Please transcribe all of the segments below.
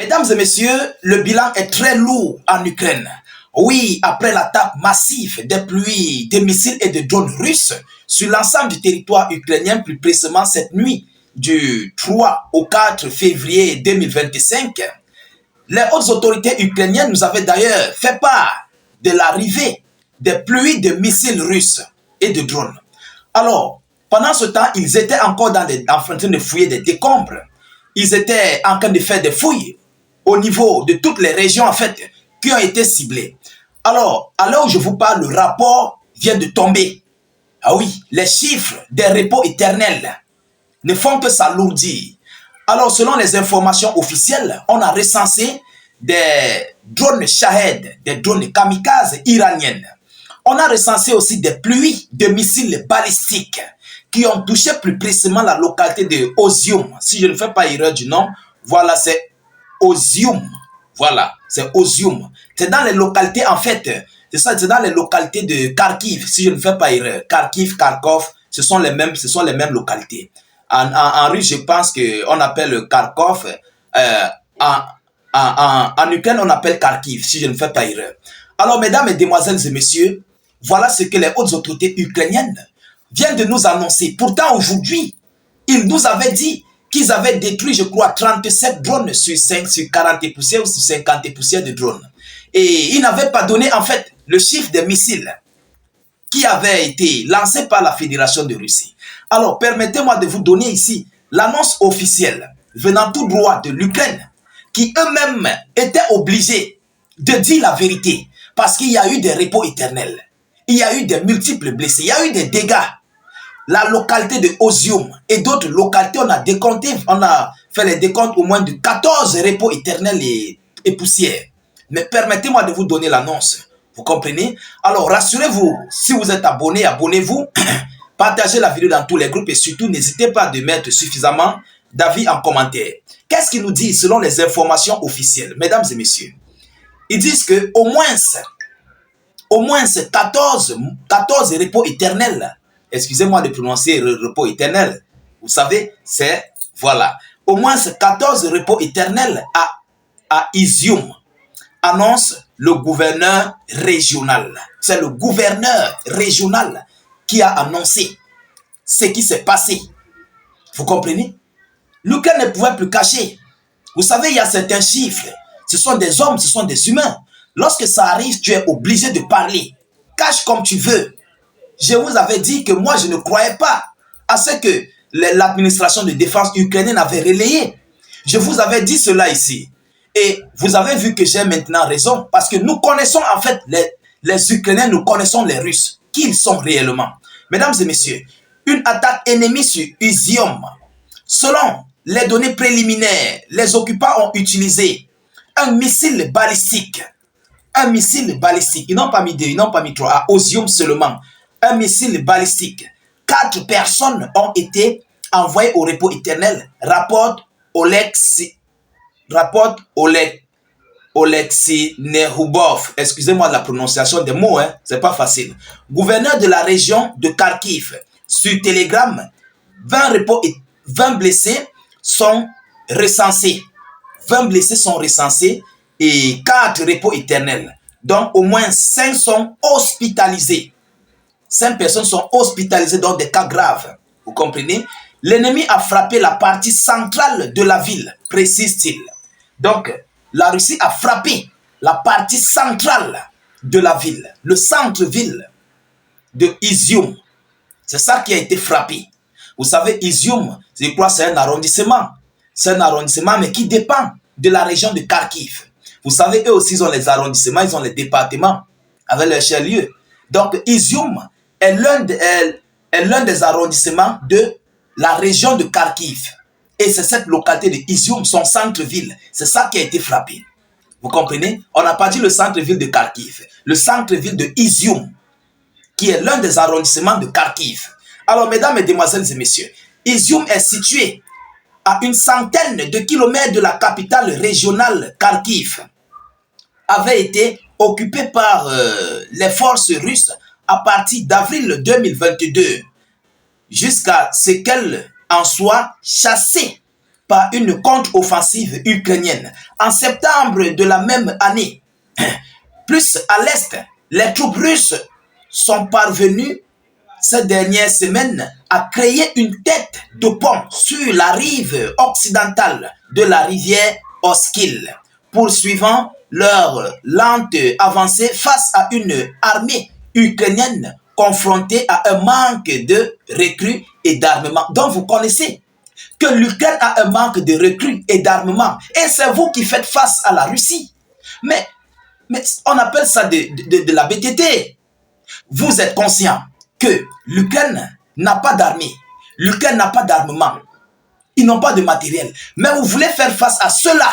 Mesdames et messieurs, le bilan est très lourd en Ukraine. Oui, après l'attaque massive des pluies, des missiles et de drones russes sur l'ensemble du territoire ukrainien, plus précisément cette nuit du 3 au 4 février 2025, les hautes autorités ukrainiennes nous avaient d'ailleurs fait part de l'arrivée des pluies de missiles russes et de drones. Alors, pendant ce temps, ils étaient encore en train de fouiller des décombres. Ils étaient en train de faire des fouilles au niveau de toutes les régions, en fait, qui ont été ciblées. Alors, à l'heure où je vous parle, le rapport vient de tomber. Ah oui, les chiffres des repos éternels ne font que s'alourdir. Alors, selon les informations officielles, on a recensé des drones Shahed, des drones kamikazes iraniennes. On a recensé aussi des pluies de missiles balistiques qui ont touché plus précisément la localité de Ozium. Si je ne fais pas erreur du nom, voilà, c'est Ozium. Voilà, c'est Ozium. C'est dans les localités, en fait, c'est dans les localités de Kharkiv, si je ne fais pas erreur. Kharkiv, Kharkov, ce sont les mêmes localités. En russe, je pense qu'on appelle Kharkov. En Ukraine, on appelle Kharkiv, si je ne fais pas erreur. Alors, mesdames, mesdemoiselles et messieurs, voilà ce que les hautes autorités ukrainiennes viennent de nous annoncer. Pourtant, aujourd'hui, ils nous avaient dit qu'ils avaient détruit, je crois, 37 drones sur 40 poussières ou sur 50 poussières de drones. Et ils n'avaient pas donné, en fait, le chiffre des missiles qui avaient été lancés par la Fédération de Russie. Alors, permettez-moi de vous donner ici l'annonce officielle venant tout droit de l'Ukraine, qui eux-mêmes étaient obligés de dire la vérité, parce qu'il y a eu des repos éternels, il y a eu des multiples blessés, il y a eu des dégâts. La localité de Ozium et d'autres localités, on a fait les décomptes au moins de 14 repos éternels et poussières. Mais permettez-moi de vous donner l'annonce, vous comprenez? Alors rassurez-vous, si vous êtes abonné, abonnez-vous, partagez la vidéo dans tous les groupes et surtout n'hésitez pas de mettre suffisamment d'avis en commentaire. Qu'est-ce qu'ils nous disent selon les informations officielles, mesdames et messieurs? Ils disent que au moins 14 repos éternels. Excusez-moi de prononcer repos éternel. Vous savez, c'est, voilà, au moins 14 repos éternels à Izium, annonce le gouverneur régional. C'est le gouverneur régional qui a annoncé ce qui s'est passé. Vous comprenez? L'Ukraine ne pouvait plus cacher. Vous savez, il y a certains chiffres. Ce sont des hommes, ce sont des humains. Lorsque ça arrive, tu es obligé de parler. Cache comme tu veux. Je vous avais dit que moi, je ne croyais pas à ce que l'administration de défense ukrainienne avait relayé. Je vous avais dit cela ici. Et vous avez vu que j'ai maintenant raison. Parce que nous connaissons en fait les Ukrainiens, nous connaissons les Russes. Qui ils sont réellement. Mesdames et messieurs, une attaque ennemie sur Izium. Selon les données préliminaires, les occupants ont utilisé un missile balistique. Un missile balistique. Ils n'ont pas mis deux, ils n'ont pas mis trois. À Ozium seulement. Un missile balistique. 4 personnes ont été envoyées au repos éternel. Rapporte Oleksiy Nehubov. Excusez-moi la prononciation des mots, hein, c'est pas facile. Gouverneur de la région de Kharkiv. Sur Telegram, 20 blessés sont recensés. 20 blessés sont recensés et 4 repos éternels. Donc au moins 5 sont hospitalisés. 5 personnes sont hospitalisées dans des cas graves. Vous comprenez? L'ennemi a frappé la partie centrale de la ville, précise-t-il. Donc, la Russie a frappé la partie centrale de la ville, le centre-ville de Izium. C'est ça qui a été frappé. Vous savez, Izium, je crois c'est un arrondissement. C'est un arrondissement, mais qui dépend de la région de Kharkiv. Vous savez, eux aussi, ils ont les arrondissements, ils ont les départements avec leurs chefs-lieux. Donc, Izium est l'un des arrondissements de la région de Kharkiv. Et c'est cette localité de Izium, son centre-ville. C'est ça qui a été frappé. Vous comprenez? On n'a pas dit le centre-ville de Kharkiv. Le centre-ville de Izium, qui est l'un des arrondissements de Kharkiv. Alors, mesdames, mesdemoiselles et messieurs, Izium est situé à une centaine de kilomètres de la capitale régionale Kharkiv. Avait été occupé par les forces russes à partir d'avril 2022 jusqu'à ce qu'elles en soient chassées par une contre-offensive ukrainienne. En septembre de la même année, plus à l'est, les troupes russes sont parvenues ces dernières semaines à créer une tête de pont sur la rive occidentale de la rivière Oskil, poursuivant leur lente avancée face à une armée ukrainienne confrontée à un manque de recrues et d'armement. Donc vous connaissez que l'Ukraine a un manque de recrues et d'armement. Et c'est vous qui faites face à la Russie. Mais on appelle ça de la BTT. Vous êtes conscient que l'Ukraine n'a pas d'armée. L'Ukraine n'a pas d'armement. Ils n'ont pas de matériel. Mais vous voulez faire face à ceux-là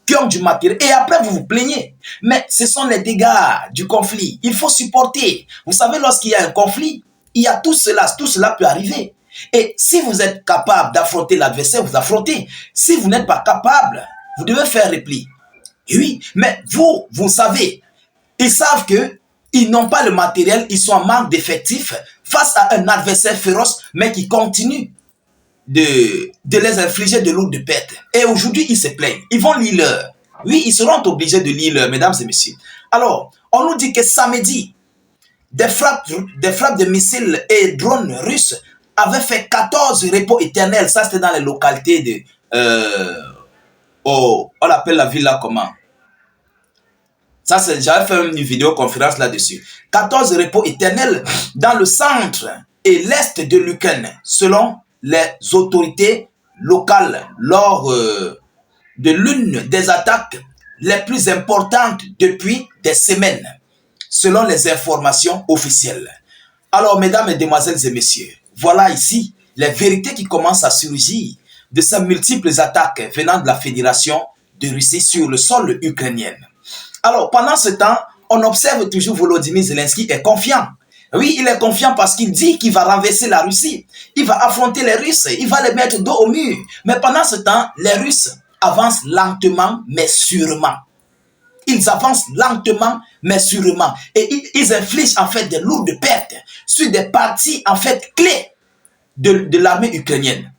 qui ont du matériel. Et après, vous vous plaignez. Mais ce sont les dégâts du conflit. Il faut supporter. Vous savez, lorsqu'il y a un conflit, il y a tout cela. Tout cela peut arriver. Et si vous êtes capable d'affronter l'adversaire, vous affrontez. Si vous n'êtes pas capable, vous devez faire repli. Et oui, mais vous savez, ils savent que ils n'ont pas le matériel, ils sont en manque d'effectifs face à un adversaire féroce, mais qui continue de les infliger de lourdes pertes. Et aujourd'hui, ils se plaignent. Ils vont lire l'heure. Oui, ils seront obligés de lire l'heure, mesdames et messieurs. Alors, on nous dit que samedi, des frappes de missiles et drones russes avaient fait 14 repos éternels. Ça, c'était dans les localités de... on appelle la ville là comment? Ça, j'avais fait une vidéoconférence là-dessus. 14 repos éternels dans le centre et l'est de l'Ukraine, selon les autorités locales, lors de l'une des attaques les plus importantes depuis des semaines, selon les informations officielles. Alors, mesdames, mesdemoiselles et messieurs, voilà ici les vérités qui commencent à surgir de ces multiples attaques venant de la Fédération de Russie sur le sol ukrainien. Alors, pendant ce temps, on observe toujours Volodymyr Zelensky est confiant. Oui, il est confiant parce qu'il dit qu'il va renverser la Russie. Il va affronter les Russes, il va les mettre dos au mur. Mais pendant ce temps, les Russes avancent lentement, mais sûrement. Ils avancent lentement, mais sûrement. Et ils infligent en fait des lourdes pertes sur des parties en fait clés de l'armée ukrainienne.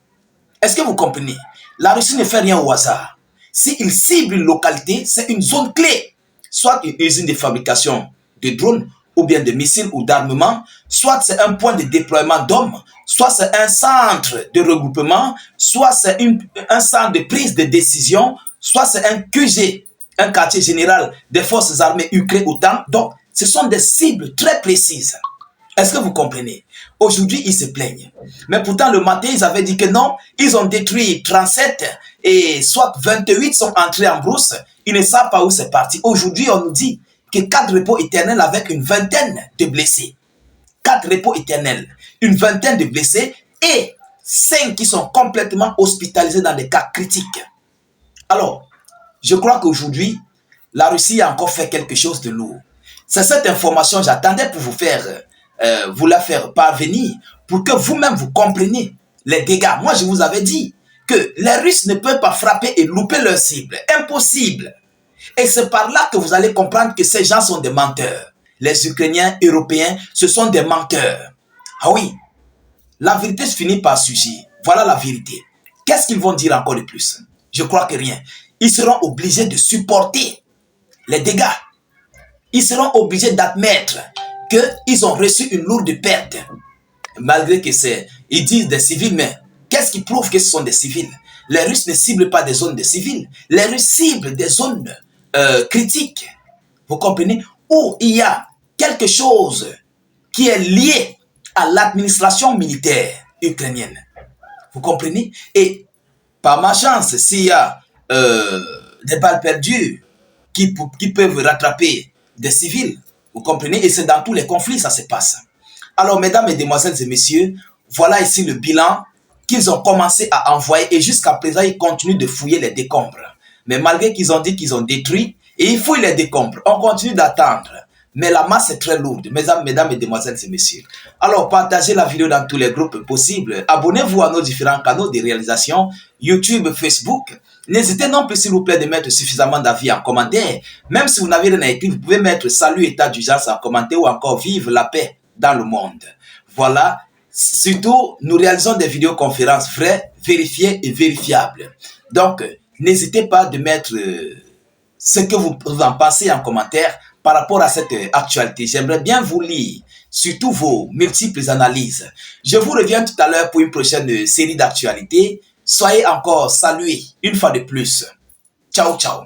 Est-ce que vous comprenez? La Russie ne fait rien au hasard. S'il cible une localité, c'est une zone clé. Soit une usine de fabrication de drones, ou bien de missiles ou d'armement, soit c'est un point de déploiement d'hommes, soit c'est un centre de regroupement, soit c'est un centre de prise de décision, soit c'est un QG, un quartier général des forces armées ukrainiennes autant. Donc, ce sont des cibles très précises. Est-ce que vous comprenez? Aujourd'hui, ils se plaignent. Mais pourtant, le matin, ils avaient dit que non, ils ont détruit 37 et soit 28 sont entrés en brousse. Ils ne savent pas où c'est parti. Aujourd'hui, on nous dit que 4 repos éternels avec une vingtaine de blessés. 4 repos éternels, une vingtaine de blessés et 5 qui sont complètement hospitalisés dans des cas critiques. Alors, je crois qu'aujourd'hui, la Russie a encore fait quelque chose de lourd. C'est cette information que j'attendais pour vous la faire parvenir pour que vous-même vous compreniez les dégâts. Moi, je vous avais dit que les Russes ne peuvent pas frapper et louper leur cible. Impossible. Et c'est par là que vous allez comprendre que ces gens sont des menteurs. Les Ukrainiens, Européens, ce sont des menteurs. Ah oui, la vérité se finit par surgir. Voilà la vérité. Qu'est-ce qu'ils vont dire encore de plus? Je crois que rien. Ils seront obligés de supporter les dégâts. Ils seront obligés d'admettre qu'ils ont reçu une lourde perte. Malgré que ils disent des civils, mais qu'est-ce qui prouve que ce sont des civils? Les Russes ne ciblent pas des zones de civils. Les Russes ciblent des zones critiques. Vous comprenez? Où il y a quelque chose qui est lié à l'administration militaire ukrainienne. Vous comprenez? Et par ma chance, s'il y a des balles perdues qui peuvent rattraper des civils, vous comprenez? Et c'est dans tous les conflits ça se passe. Alors, mesdames, mesdemoiselles et messieurs, voilà ici le bilan qu'ils ont commencé à envoyer et jusqu'à présent, ils continuent de fouiller les décombres. Mais malgré qu'ils ont dit qu'ils ont détruit, et ils fouillent les décombres, on continue d'attendre. Mais la masse est très lourde, mesdames, mesdemoiselles et messieurs. Alors, partagez la vidéo dans tous les groupes possibles. Abonnez-vous à nos différents canaux de réalisation, YouTube, Facebook. N'hésitez non plus, s'il vous plaît, de mettre suffisamment d'avis en commentaire. Même si vous n'avez rien à écrire, vous pouvez mettre salut, état d'urgence en commentaire ou encore vive la paix dans le monde. Voilà, Surtout, nous réalisons des vidéoconférences vraies, vérifiées et vérifiables. Donc, n'hésitez pas de mettre ce que vous en pensez en commentaire par rapport à cette actualité. J'aimerais bien vous lire, surtout vos multiples analyses. Je vous reviens tout à l'heure pour une prochaine série d'actualités. Soyez encore salués une fois de plus. Ciao, ciao.